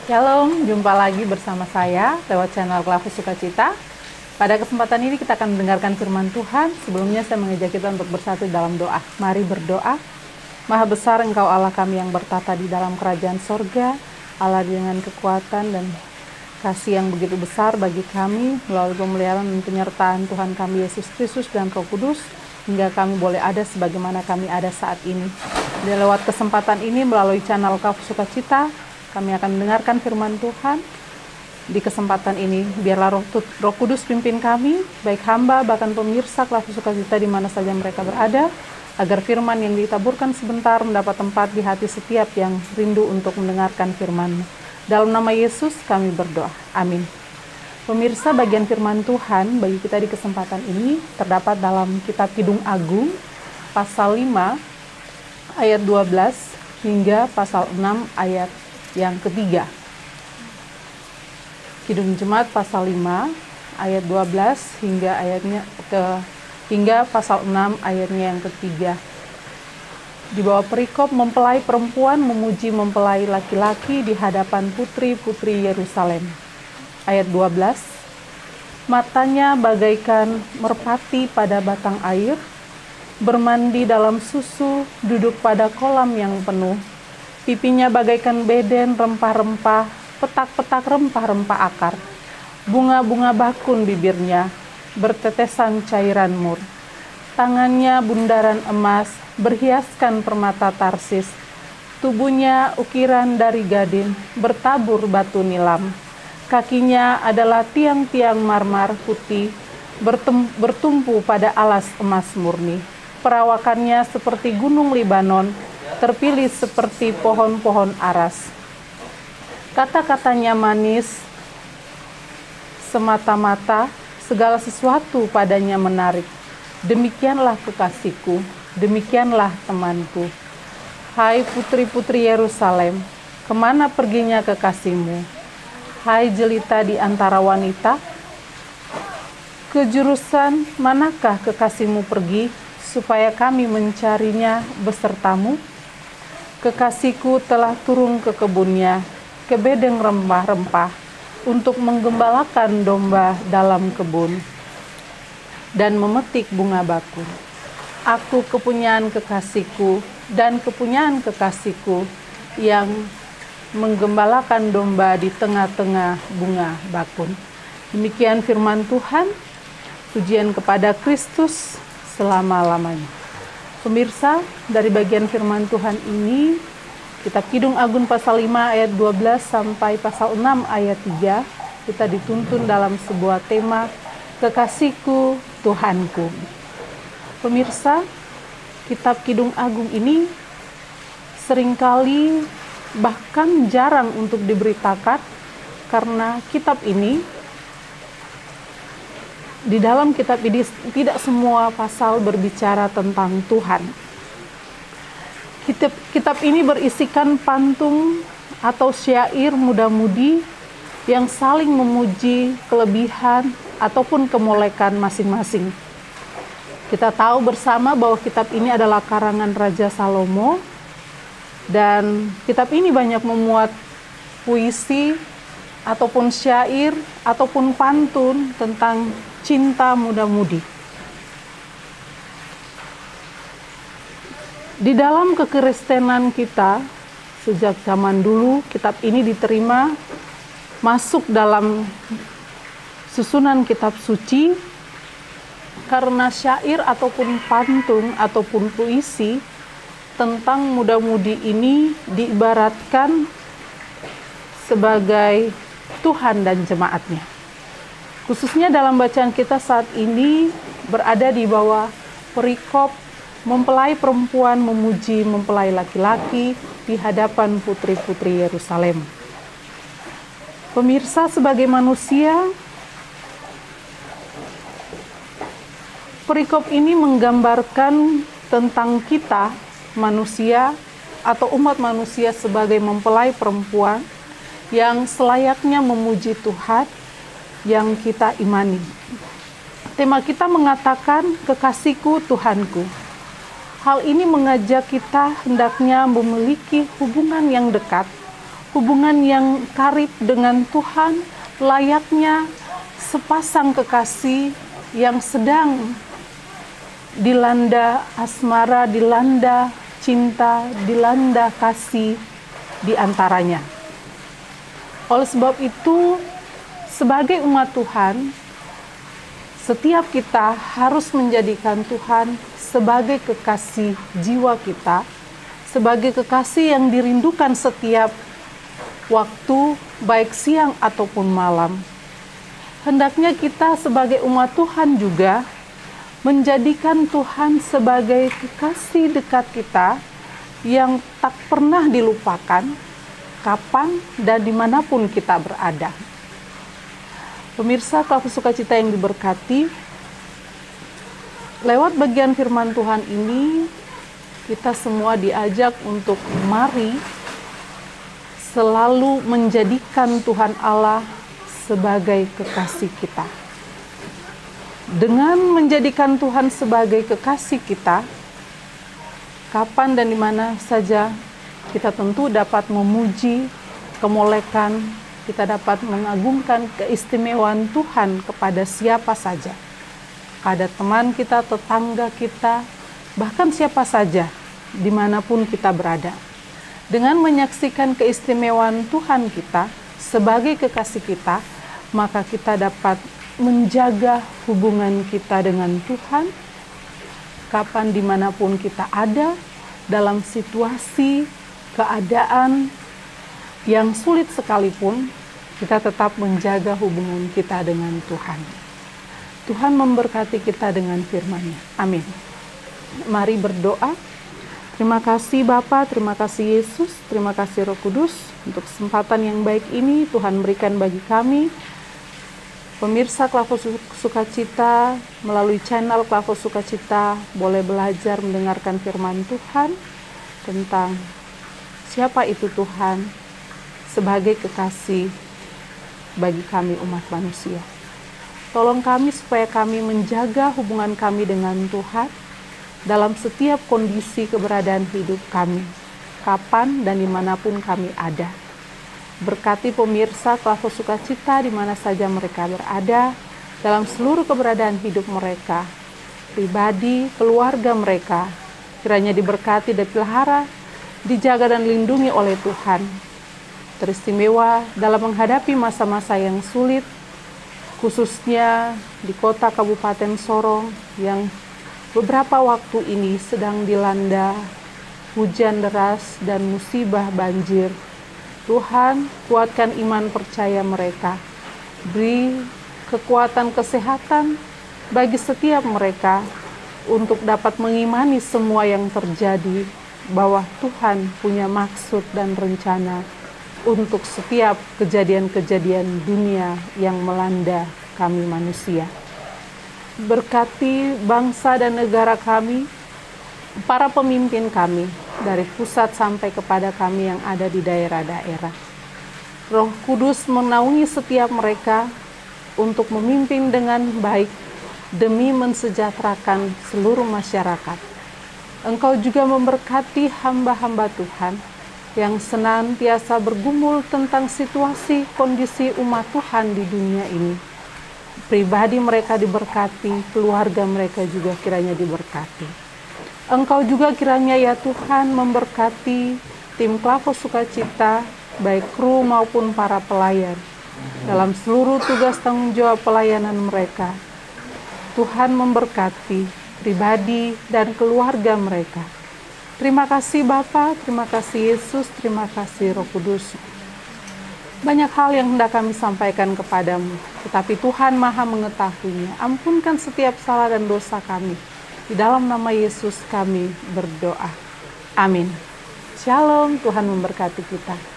Shalom, jumpa lagi bersama saya lewat channel Klafus Sukacita. Pada kesempatan ini kita akan mendengarkan firman Tuhan. Sebelumnya saya mengajak kita untuk bersatu dalam doa. Mari berdoa. Maha besar Engkau Allah kami yang bertata di dalam kerajaan sorga, Allah dengan kekuatan dan kasih yang begitu besar bagi kami melalui pemeliharaan dan penyertaan Tuhan kami Yesus Kristus dan Roh Kudus, hingga kami boleh ada sebagaimana kami ada saat ini. Dan lewat kesempatan ini melalui channel Klafus Sukacita, kami akan mendengarkan firman Tuhan. Di kesempatan ini, biarlah Roh Kudus pimpin kami, baik hamba, bahkan pemirsa Klafus Sukacita di mana saja mereka berada, agar firman yang ditaburkan sebentar mendapat tempat di hati setiap yang rindu untuk mendengarkan firman-Mu. Dalam nama Yesus kami berdoa. Amin. Pemirsa, bagian firman Tuhan bagi kita di kesempatan ini terdapat dalam kitab Kidung Agung, pasal 5, ayat 12, hingga pasal 6, ayat yang ketiga. Kidung Jemaat pasal 5 ayat 12 hingga pasal 6 ayatnya yang ketiga. Di bawah perikop mempelai perempuan memuji mempelai laki-laki di hadapan putri-putri Yerusalem. Ayat 12. Matanya bagaikan merpati pada batang air, bermandi dalam susu, duduk pada kolam yang penuh. Pipinya bagaikan beden rempah-rempah, petak-petak rempah-rempah akar. Bunga-bunga bakun bibirnya, bertetesan cairan mur. Tangannya bundaran emas, berhiaskan permata tarsis. Tubuhnya ukiran dari gading, bertabur batu nilam. Kakinya adalah tiang-tiang marmar putih, bertumpu pada alas emas murni. Perawakannya seperti gunung Libanon, terpilih seperti pohon-pohon aras. Kata-katanya manis semata-mata, segala sesuatu padanya menarik. Demikianlah kekasihku, demikianlah temanku. Hai putri-putri Yerusalem, kemana perginya kekasihmu? Hai jelita di antara wanita, ke jurusan manakah kekasihmu pergi, supaya kami mencarinya besertamu? Kekasihku telah turun ke kebunnya, ke bedeng rempah-rempah, untuk menggembalakan domba dalam kebun, dan memetik bunga bakun. Aku kepunyaan kekasihku, dan kepunyaan kekasihku, yang menggembalakan domba di tengah-tengah bunga bakun. Demikian firman Tuhan, pujian kepada Kristus selama-lamanya. Pemirsa, dari bagian firman Tuhan ini, kitab Kidung Agung pasal 5 ayat 12 sampai pasal 6 ayat 3, kita dituntun dalam sebuah tema, kekasihku, Tuhanku. Pemirsa, kitab Kidung Agung ini seringkali bahkan jarang untuk diberitakan, karena kitab ini, di dalam kitab ini tidak semua pasal berbicara tentang Tuhan. Kitab ini berisikan pantun atau syair muda-mudi yang saling memuji kelebihan ataupun kemolekan masing-masing. Kita tahu bersama bahwa kitab ini adalah karangan Raja Salomo, dan kitab ini banyak memuat puisi ataupun syair ataupun pantun tentang cinta muda-mudi. Di dalam kekristenan kita, sejak zaman dulu, kitab ini diterima masuk dalam susunan kitab suci, karena syair ataupun pantun ataupun puisi tentang muda-mudi ini diibaratkan sebagai Tuhan dan jemaatnya. Khususnya dalam bacaan kita saat ini berada di bawah perikop mempelai perempuan memuji mempelai laki-laki di hadapan putri-putri Yerusalem. Pemirsa, sebagai manusia, perikop ini menggambarkan tentang kita, manusia atau umat manusia, sebagai mempelai perempuan yang selayaknya memuji Tuhan yang kita imani. Tema kita mengatakan, kekasihku, Tuhanku. Hal ini mengajak kita hendaknya memiliki hubungan yang dekat, hubungan yang karib dengan Tuhan, layaknya sepasang kekasih yang sedang dilanda asmara, dilanda cinta, dilanda kasih di antaranya. Oleh sebab itu, sebagai umat Tuhan, setiap kita harus menjadikan Tuhan sebagai kekasih jiwa kita, sebagai kekasih yang dirindukan setiap waktu, baik siang ataupun malam. Hendaknya kita sebagai umat Tuhan juga menjadikan Tuhan sebagai kekasih dekat kita yang tak pernah dilupakan, kapan dan dimanapun kita berada. Pemirsa Kelas Sukacita yang diberkati, lewat bagian firman Tuhan ini, kita semua diajak untuk mari selalu menjadikan Tuhan Allah sebagai kekasih kita. Dengan menjadikan Tuhan sebagai kekasih kita, kapan dan di mana saja kita tentu dapat memuji, kemolekan, kita dapat mengagungkan keistimewaan Tuhan kepada siapa saja. Kepada teman kita, tetangga kita, bahkan siapa saja, dimanapun kita berada. Dengan menyaksikan keistimewaan Tuhan kita sebagai kekasih kita, maka kita dapat menjaga hubungan kita dengan Tuhan, kapan dimanapun kita ada, dalam situasi, keadaan yang sulit sekalipun, kita tetap menjaga hubungan kita dengan Tuhan. Tuhan memberkati kita dengan firman-Nya. Amin. Mari berdoa. Terima kasih Bapa, terima kasih Yesus, terima kasih Roh Kudus untuk kesempatan yang baik ini Tuhan berikan bagi kami. Pemirsa Kelas Sukacita melalui channel Kelas Sukacita boleh belajar mendengarkan firman Tuhan tentang siapa itu Tuhan sebagai kekasih bagi kami umat manusia. Tolong kami supaya kami menjaga hubungan kami dengan Tuhan dalam setiap kondisi keberadaan hidup kami, kapan dan dimanapun kami ada. Berkati pemirsa Kelas Sukacita di mana saja mereka berada, dalam seluruh keberadaan hidup mereka, pribadi, keluarga mereka, kiranya diberkati dan dipelihara, dijaga dan dilindungi oleh Tuhan. Teristimewa dalam menghadapi masa-masa yang sulit, khususnya di kota Kabupaten Sorong yang beberapa waktu ini sedang dilanda hujan deras dan musibah banjir. Tuhan, kuatkan iman percaya mereka. Beri kekuatan kesehatan bagi setiap mereka untuk dapat mengimani semua yang terjadi, bahwa Tuhan punya maksud dan rencana untuk setiap kejadian-kejadian dunia yang melanda kami manusia. Berkati bangsa dan negara kami, para pemimpin kami, dari pusat sampai kepada kami yang ada di daerah-daerah. Roh Kudus menaungi setiap mereka untuk memimpin dengan baik demi mensejahterakan seluruh masyarakat. Engkau juga memberkati hamba-hamba Tuhan yang senantiasa bergumul tentang situasi kondisi umat Tuhan di dunia ini. Pribadi mereka diberkati, keluarga mereka juga kiranya diberkati. Engkau juga kiranya ya Tuhan memberkati tim Kelas Sukacita, baik kru maupun para pelayan, dalam seluruh tugas tanggung jawab pelayanan mereka. Tuhan memberkati pribadi dan keluarga mereka. Terima kasih Bapa, terima kasih Yesus, terima kasih Roh Kudus. Banyak hal yang hendak kami sampaikan kepadamu, tetapi Tuhan Maha mengetahuinya. Ampunkan setiap salah dan dosa kami. Di dalam nama Yesus kami berdoa. Amin. Shalom, Tuhan memberkati kita.